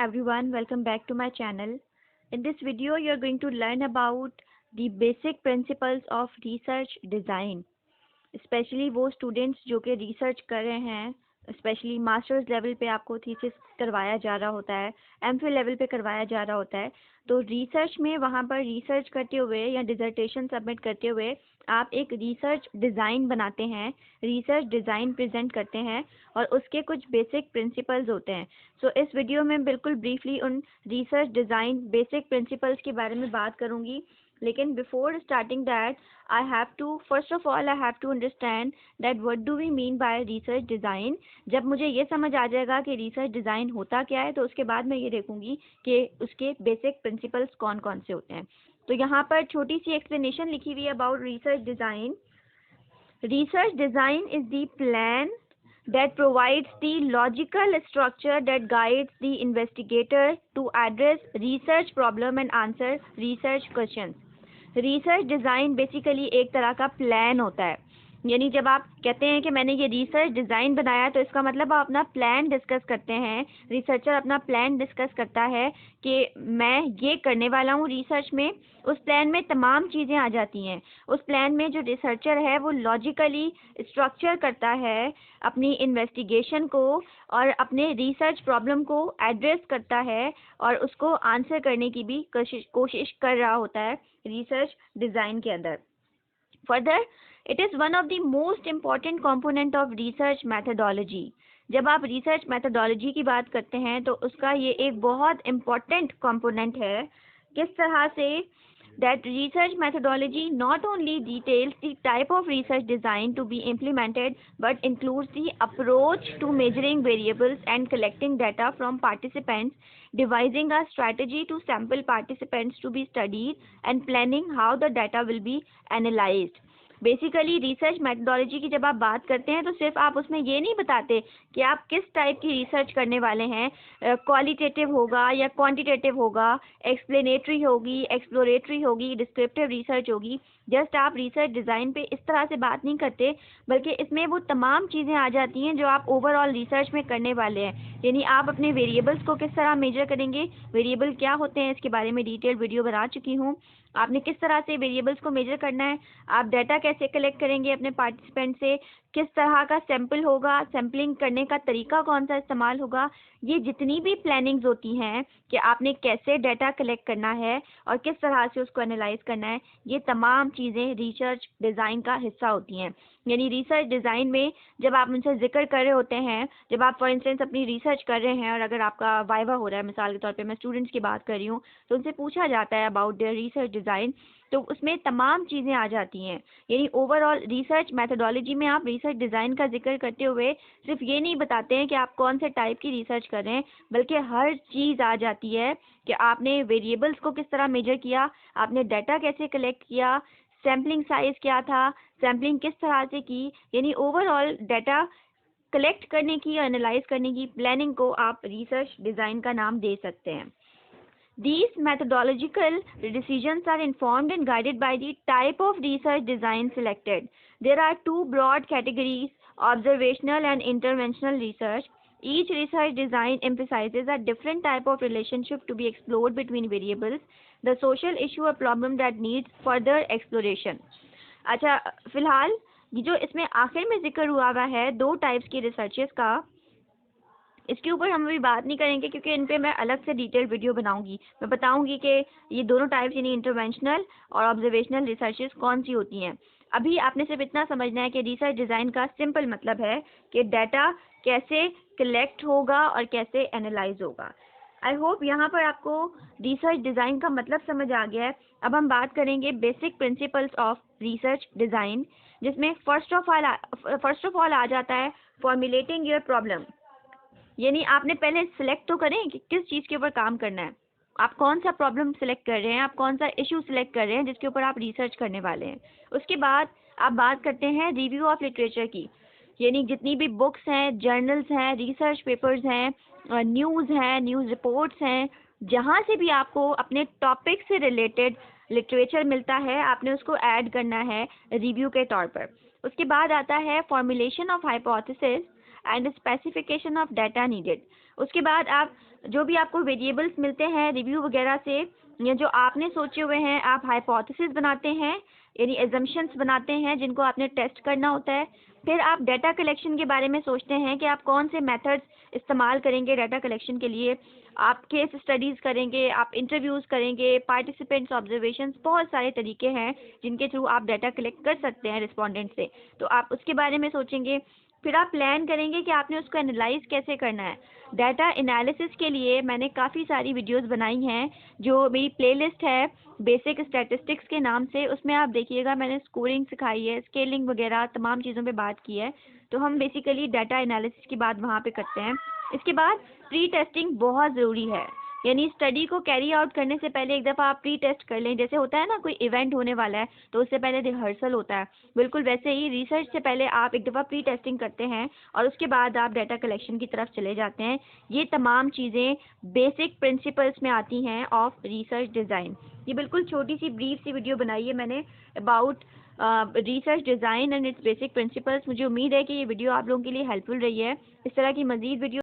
everyone, welcome back to my channel. In this video you are going to learn about the basic principles of research design. Specially वो students जो कि research कर रहे हैं, specially masters level पे आपको thesis करवाया जा रहा होता है, एमफिल लेवल पे करवाया जा रहा होता है। तो रिसर्च में वहाँ पर रिसर्च करते हुए या डिसर्टेशन सबमिट करते हुए आप एक रिसर्च डिज़ाइन बनाते हैं, रिसर्च डिज़ाइन प्रेजेंट करते हैं और उसके कुछ बेसिक प्रिंसिपल्स होते हैं। सो इस वीडियो में बिल्कुल ब्रीफली उन रिसर्च डिज़ाइन बेसिक प्रिंसिपल्स के बारे में बात करूँगी। लेकिन before starting that I have to first of all I have to understand that what do we mean by research design। जब मुझे ये समझ आ जाएगा कि रिसर्च डिज़ाइन होता क्या है तो उसके बाद मैं ये देखूंगी कि उसके बेसिक प्रिंसिपल्स कौन कौन से होते हैं। तो यहाँ पर छोटी सी एक्सप्लेनेशन लिखी हुई है about research design. Research design is the plan that provides the logical structure that guides the investigator to address research problem and answer research questions। Research design basically एक तरह का प्लान होता है। यानी जब आप कहते हैं कि मैंने ये रिसर्च डिज़ाइन बनाया तो इसका मतलब आप अपना प्लान डिस्कस करते हैं। रिसर्चर अपना प्लान डिस्कस करता है कि मैं ये करने वाला हूँ रिसर्च में। उस प्लान में तमाम चीज़ें आ जाती हैं। उस प्लान में जो रिसर्चर है वो लॉजिकली स्ट्रक्चर करता है अपनी इन्वेस्टिगेशन को और अपने रिसर्च प्रॉब्लम को एड्रेस करता है और उसको आंसर करने की भी कोशिश कर रहा होता है रिसर्च डिज़ाइन के अंदर। Further it is one of the most important component of research methodology. जब आप रिसर्च मैथडोलॉजी की बात करते हैं तो उसका ये एक बहुत इम्पॉर्टेंट कंपोनेंट है। किस तरह से that research methodology not only details the type of research design to be implemented but includes the approach to measuring variables and collecting data from participants, devising a strategy to sample participants to be studied and planning how the data will be analyzed। Basically research methodology की जब आप बात करते हैं तो सिर्फ आप उसमें ये नहीं बताते कि आप किस टाइप की रिसर्च करने वाले हैं, क्वालिटेटिव होगा या क्वांटिटेटिव होगा, एक्सप्लेनेटरी होगी, एक्सप्लोरेटरी होगी, डिस्क्रिप्टिव रिसर्च होगी। जस्ट आप रिसर्च डिज़ाइन पे इस तरह से बात नहीं करते बल्कि इसमें वो तमाम चीज़ें आ जाती हैं जो आप ओवरऑल रिसर्च में करने वाले हैं। यानी आप अपने वेरिएबल्स को किस तरह मेजर करेंगे, वेरिएबल क्या होते हैं इसके बारे में डिटेल वीडियो बना चुकी हूँ। आपने किस तरह से वेरिएबल्स को मेजर करना है, आप डाटा कैसे कलेक्ट करेंगे अपने पार्टिसिपेंट से, किस तरह का सैंपल होगा, सैम्पलिंग करने का तरीका कौन सा इस्तेमाल होगा, ये जितनी भी प्लानिंग्स होती हैं कि आपने कैसे डाटा कलेक्ट करना है और किस तरह से उसको एनालाइज करना है, ये तमाम चीज़ें रिसर्च डिज़ाइन का हिस्सा होती हैं। यानी रिसर्च डिज़ाइन में जब आप उनसे जिक्र कर रहे होते हैं, जब आप फॉर इंस्टेंस अपनी रिसर्च कर रहे हैं और अगर आपका वाइवा हो रहा है, मिसाल के तौर पे मैं स्टूडेंट्स की बात कर रही हूँ, तो उनसे पूछा जाता है अबाउट देयर रिसर्च डिज़ाइन, तो उसमें तमाम चीज़ें आ जाती हैं। यानी ओवरऑल रिसर्च मैथडोलॉजी में आप रिसर्च डिज़ाइन का जिक्र करते हुए सिर्फ ये नहीं बताते हैं कि आप कौन से टाइप की रिसर्च कर रहे हैं, बल्कि हर चीज़ आ जाती है कि आपने वेरिएबल्स को किस तरह मेजर किया, आपने डाटा कैसे कलेक्ट किया, सैम्पलिंग साइज़ क्या था, सैम्पलिंग किस तरह से की। यानी ओवरऑल डाटा कलेक्ट करने की या एनालाइज करने की प्लानिंग को आप रिसर्च डिज़ाइन का नाम दे सकते हैं। These methodological decisions are informed and guided by the type of research design selected. There are two broad categories, observational and interventional research. Each research design emphasizes a different type of relationship to be explored between variables, the social issue or problem that needs further exploration। अच्छा, फिलहाल ये जो इसमें आखिर में जिक्र हुआ है दो टाइप्स की रिसर्चेस का, इसके ऊपर हम अभी बात नहीं करेंगे क्योंकि इन पे मैं अलग से डिटेल वीडियो बनाऊंगी। मैं बताऊंगी कि ये दोनों टाइप्स यानी इंटरवेंशनल और ऑब्जर्वेशनल रिसर्चेस कौन सी होती हैं। अभी आपने सिर्फ इतना समझना है कि रिसर्च डिज़ाइन का सिंपल मतलब है कि डाटा कैसे कलेक्ट होगा और कैसे एनालाइज होगा। आई होप यहाँ पर आपको रिसर्च डिज़ाइन का मतलब समझ आ गया है। अब हम बात करेंगे basic principles of research design, जिसमें फर्स्ट ऑफ ऑल आ जाता है फॉर्मुलेटिंग योर प्रॉब्लम। यानी आपने पहले सिलेक्ट तो करें कि किस चीज़ के ऊपर काम करना है, आप कौन सा प्रॉब्लम सिलेक्ट कर रहे हैं, आप कौन सा इशू सिलेक्ट कर रहे हैं जिसके ऊपर आप रिसर्च करने वाले हैं। उसके बाद आप बात करते हैं रिव्यू ऑफ लिटरेचर की। यानी जितनी भी बुक्स हैं, जर्नल्स हैं, रिसर्च पेपर्स हैं, न्यूज़ हैं, न्यूज़ रिपोर्ट्स हैं, जहाँ से भी आपको अपने टॉपिक से रिलेटेड लिटरेचर मिलता है आपने उसको ऐड करना है रिव्यू के तौर पर। उसके बाद आता है formulation of hypothesis. And specification of data needed. उसके बाद आप जो भी आपको वेरिएबल्स मिलते हैं रिव्यू वगैरह से, या जो आपने सोचे हुए हैं, आप हाइपोथेसिस बनाते हैं, यानी एजम्पशंस बनाते हैं जिनको आपने टेस्ट करना होता है। फिर आप डाटा कलेक्शन के बारे में सोचते हैं कि आप कौन से मेथड्स इस्तेमाल करेंगे डाटा कलेक्शन के लिए। आप केस स्टडीज़ करेंगे, आप इंटरव्यूज़ करेंगे, पार्टिसिपेंट्स ऑब्जर्वेशंस, बहुत सारे तरीके हैं जिनके थ्रू आप डाटा कलेक्ट कर सकते हैं रिस्पोंडेंट से, तो आप उसके बारे में सोचेंगे। फिर आप प्लान करेंगे कि आपने उसको एनालाइज कैसे करना है। डाटा एनालिसिस के लिए मैंने काफ़ी सारी वीडियोस बनाई हैं, जो मेरी प्लेलिस्ट है बेसिक स्टैटिस्टिक्स के नाम से, उसमें आप देखिएगा मैंने स्कोरिंग सिखाई है, स्केलिंग वगैरह तमाम चीज़ों पे बात की है। तो हम बेसिकली डाटा एनालिसिस की बात वहाँ पे करते हैं। इसके बाद प्री टेस्टिंग बहुत ज़रूरी है, यानी स्टडी को कैरी आउट करने से पहले एक दफ़ा आप प्री टेस्ट कर लें। जैसे होता है ना कोई इवेंट होने वाला है तो उससे पहले रिहर्सल होता है, बिल्कुल वैसे ही रिसर्च से पहले आप एक दफ़ा प्री टेस्टिंग करते हैं और उसके बाद आप डाटा कलेक्शन की तरफ चले जाते हैं। ये तमाम चीज़ें बेसिक प्रिंसिपल्स में आती हैं ऑफ रिसर्च डिज़ाइन। ये बिल्कुल छोटी सी ब्रीफ सी वीडियो बनाई है मैंने about research design and it's basic principles. मुझे उम्मीद है कि ये वीडियो आप लोगों के लिए हेल्पफुल रही है। इस तरह की मज़ीद वीडियो